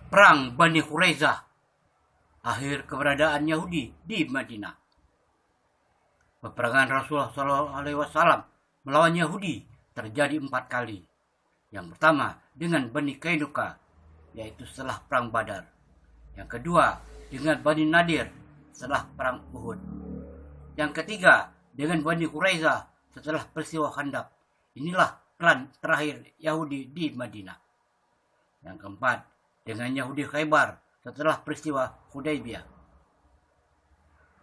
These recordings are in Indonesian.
Perang Bani Quraizah, akhir keberadaan Yahudi di Madinah. Peperangan Rasulullah SAW melawan Yahudi terjadi 4 kali. Yang pertama dengan Bani Qainuqa, yaitu setelah perang Badar. Yang kedua dengan Bani Nadir setelah perang Uhud. Yang ketiga dengan Bani Quraizah setelah peristiwa Khandaq. Inilah klan terakhir Yahudi di Madinah. Yang keempat dengan Yahudi Khaybar setelah peristiwa Hudaybiyah.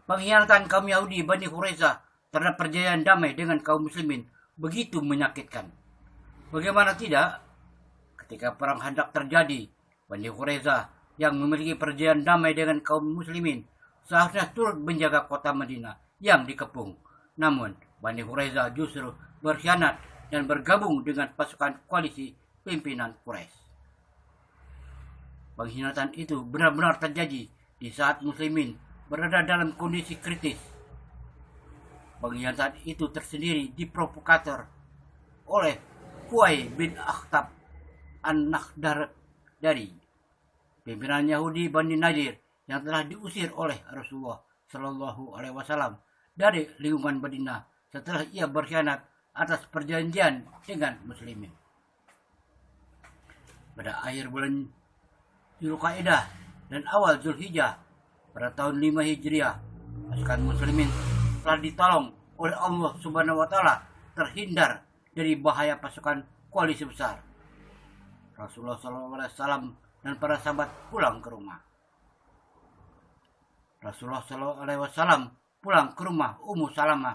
Pengkhianatan kaum Yahudi Bani Quraizah terhadap perjanjian damai dengan kaum muslimin begitu menyakitkan. Bagaimana tidak, ketika perang Khandaq terjadi, Bani Quraizah yang memiliki perjanjian damai dengan kaum muslimin seharusnya turut menjaga kota Madinah yang dikepung. Namun, Bani Quraizah justru berkhianat dan bergabung dengan pasukan koalisi pimpinan Quraisy. Pengkhianatan itu benar-benar terjadi di saat muslimin berada dalam kondisi kritis. Pengkhianatan itu tersendiri diprovokator oleh Huwai bin Akhtab An-Nakhdari, pimpinan Yahudi Bani Nadir yang telah diusir oleh Rasulullah Shallallahu Alaihi Wasallam dari lingkungan Madinah setelah ia berkhianat atas perjanjian dengan muslimin. Pada akhir bulan Zulqa'dah dan awal Zulhijjah pada tahun 5 Hijriah, pasukan muslimin telah ditolong oleh Allah Subhanahu wa taala terhindar dari bahaya pasukan koalisi besar. Rasulullah SAW dan para sahabat pulang ke rumah. Rasulullah SAW pulang ke rumah Ummu Salamah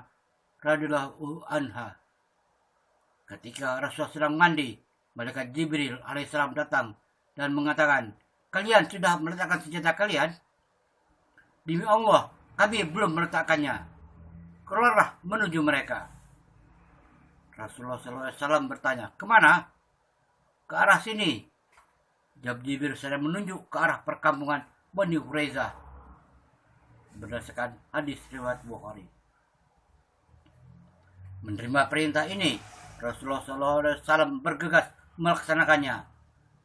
radhiyallahu anha. Ketika Rasulullah sedang mandi, malaikat Jibril alaihissalam datang dan mengatakan, "Kalian sudah meletakkan senjata kalian?" "Demi Allah, kami belum meletakkannya." "Keluarlah menuju mereka." Rasulullah SAW bertanya, "Kemana?" "Ke arah sini." Jawab Jibril sedang menunjuk ke arah perkampungan Bani Quraizah. Berdasarkan hadis riwayat Bukhari. Menerima perintah ini, Rasulullah SAW bergegas melaksanakannya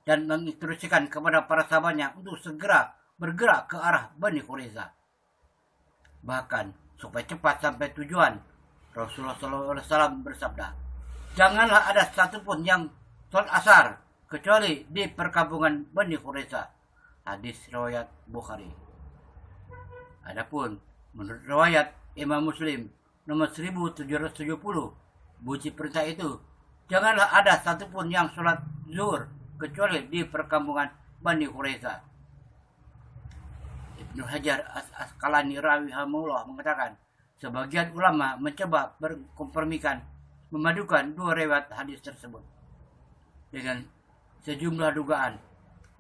dan menginstruksikan kepada para sahabatnya untuk segera bergerak ke arah Bani Quraizah. Bahkan supaya cepat sampai tujuan, Rasulullah SAW bersabda, "Janganlah ada satupun yang sholat asar kecuali di perkampungan Bani Quraizah." Hadis riwayat Bukhari. Adapun menurut riwayat Imam Muslim nomor 1770, bunyi perintah itu, "Janganlah ada satupun yang sholat zuhur kecuali di perkampungan Bani Quraizah." Ibnu Hajar Asqalani rahimahullah mengatakan, sebagian ulama mencoba berkompromikan memadukan dua riwayat hadis tersebut dengan sejumlah dugaan.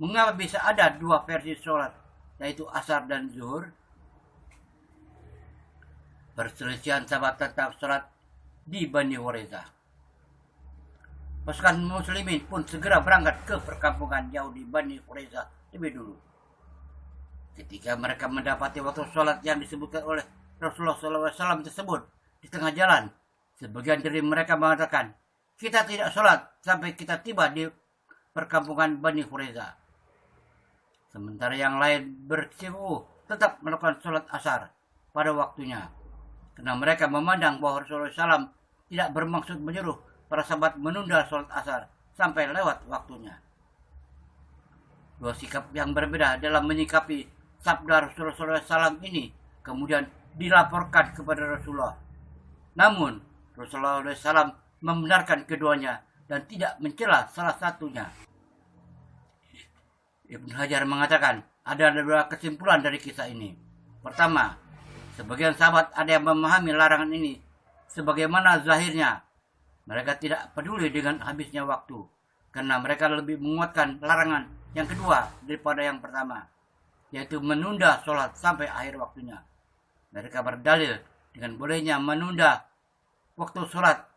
Mengapa bisa ada dua versi sholat, yaitu asar dan zuhur? Perselisihan sahabat tentang sholat di Bani Quraizah. Pasukan muslimin pun segera berangkat ke perkampungan Yahudi Bani Quraizah lebih dulu. Ketika mereka mendapati waktu sholat yang disebutkan oleh Rasulullah SAW tersebut di tengah jalan, sebagian dari mereka mengatakan, "Kita tidak sholat sampai kita tiba di perkampungan Bani Quraizah." Sementara yang lain bersikukuh tetap melakukan sholat asar pada waktunya, karena mereka memandang bahwa Rasulullah SAW tidak bermaksud menyuruh para sahabat menunda sholat asar sampai lewat waktunya. Dua sikap yang berbeda dalam menyikapi sabda Rasulullah SAW ini kemudian dilaporkan kepada Rasulullah. Namun Rasulullah SAW membenarkan keduanya dan tidak mencela salah satunya. Ibnu Hajar mengatakan ada dua kesimpulan dari kisah ini. Pertama, sebagian sahabat ada yang memahami larangan ini sebagaimana zahirnya. Mereka tidak peduli dengan habisnya waktu, karena mereka lebih menguatkan larangan yang kedua daripada yang pertama, yaitu menunda sholat sampai akhir waktunya. Mereka berdalil dengan bolehnya menunda waktu sholat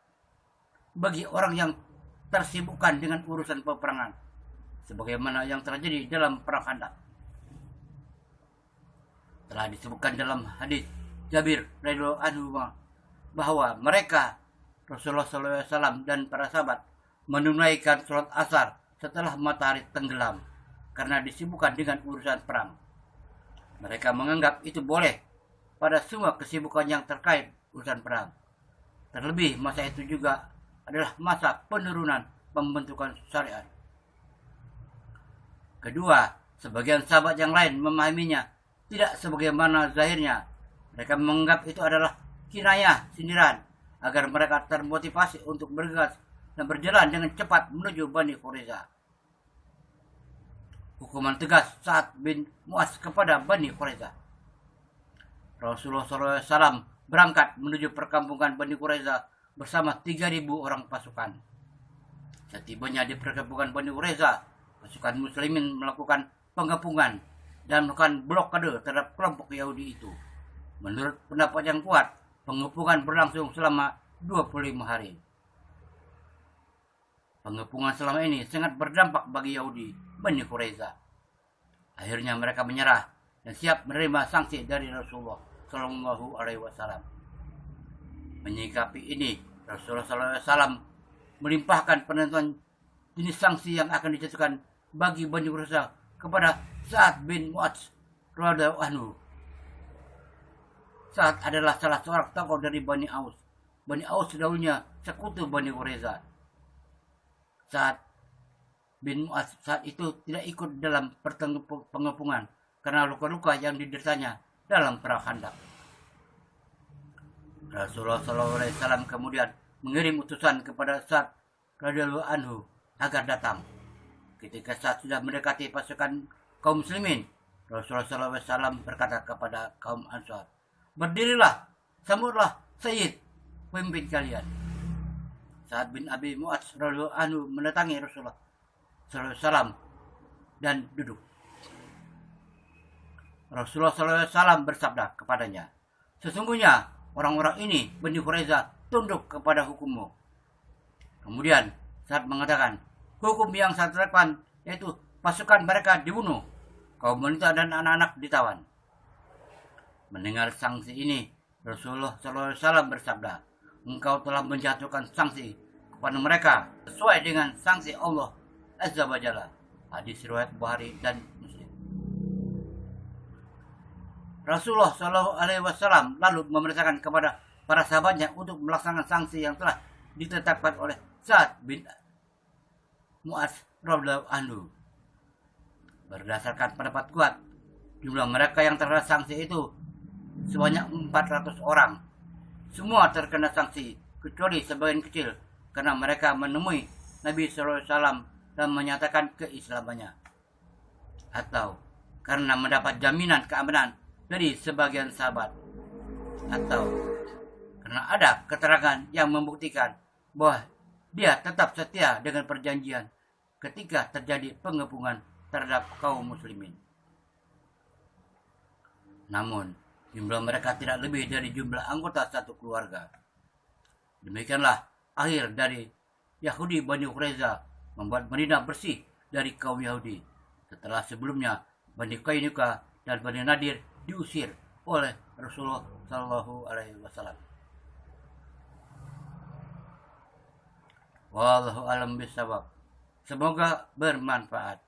bagi orang yang tersibukkan dengan urusan peperangan, sebagaimana yang terjadi dalam perang Khandaq. Telah disebutkan dalam hadis Jabir radhiyallahu anhu bahwa mereka Rasulullah SAW dan para sahabat menunaikan sholat asar setelah matahari tenggelam, karena disibukkan dengan urusan perang. Mereka menganggap itu boleh pada semua kesibukan yang terkait urusan perang. Terlebih masa itu juga adalah masa penurunan pembentukan syariat. Kedua, sebagian sahabat yang lain memahaminya tidak sebagaimana zahirnya. Mereka menganggap itu adalah kinayah, sindiran, agar mereka termotivasi untuk bergegas dan berjalan dengan cepat menuju Bani Quraiza. Hukuman tegas Sa'ad bin Mu'adz kepada Bani Quraiza. Rasulullah SAW berangkat menuju perkampungan Bani Quraiza bersama 3.000 orang pasukan. Setibanya di perkampungan Bani Quraiza, pasukan muslimin melakukan pengepungan dan melakukan blokade terhadap kelompok Yahudi itu. Menurut pendapat yang kuat, pengepungan berlangsung selama 25 hari. Pengepungan selama ini sangat berdampak bagi Yahudi Bani Quraiza. Akhirnya mereka menyerah dan siap menerima sanksi dari Rasulullah Shallallahu Alaihi Wasallam. Menyikapi ini, Rasulullah Shallallahu Alaihi Wasallam melimpahkan penentuan jenis sanksi yang akan dijatuhkan bagi Bani Quraiza kepada Sa'ad bin Mu'adz radhiyallahu anhu. Sa'ad adalah salah seorang tokoh dari Bani Aus. Bani Aus dahulunya sekutu Bani Quraiza. Sa'ad bin Mu'adz saat itu tidak ikut dalam pengepungan karena luka-luka yang dideritanya dalam perang Khandaq. Rasulullah SAW kemudian mengirim utusan kepada Sa'ad radhiyallahu anhu agar datang. Ketika Sa'ad sudah mendekati pasukan kaum muslimin, Rasulullah SAW berkata kepada kaum Ansar, "Berdirilah, sambutlah Sayyid, pemimpin kalian." Sa'ad bin Abi Mu'adz radhiyallahu anhu mendatangi Rasulullah SAW dan duduk. Rasulullah SAW bersabda kepadanya, "Sesungguhnya orang-orang ini Bani Quraiza tunduk kepada hukummu." Kemudian Sa'ad mengatakan, "Hukum yang saya terapkan yaitu pasukan mereka dibunuh, kaum wanita dan anak-anak ditawan." Mendengar sanksi ini, Rasulullah SAW bersabda, "Engkau telah menjatuhkan sanksi kepada mereka sesuai dengan sanksi Allah Azza wa Jalla." Hadis riwayat Bukhari dan Muslim. Rasulullah SAW lalu memerintahkan kepada para sahabatnya untuk melaksanakan sanksi yang telah ditetapkan oleh Sa'ad bin Mu'adz radhiyallahu anhu. Berdasarkan pendapat kuat, jumlah mereka yang terkena sanksi itu sebanyak 400 orang. Semua terkena sanksi kecuali sebagian kecil karena mereka menemui Nabi SAW dan menyatakan keislamannya, atau karena mendapat jaminan keamanan dari sebagian sahabat, atau karena ada keterangan yang membuktikan bahwa dia tetap setia dengan perjanjian ketika terjadi pengepungan terhadap kaum muslimin. Namun, jumlah mereka tidak lebih dari jumlah anggota satu keluarga. Demikianlah akhir dari Yahudi Bani Quraiza membuat Madinah bersih dari kaum Yahudi setelah sebelumnya Bani Qainuqa dan Bani Nadir diusir oleh Rasulullah Shallallahu Alaihi Wasallam. Wallahu a'lam bishawab. Semoga bermanfaat.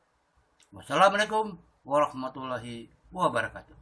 Wassalamualaikum warahmatullahi wabarakatuh.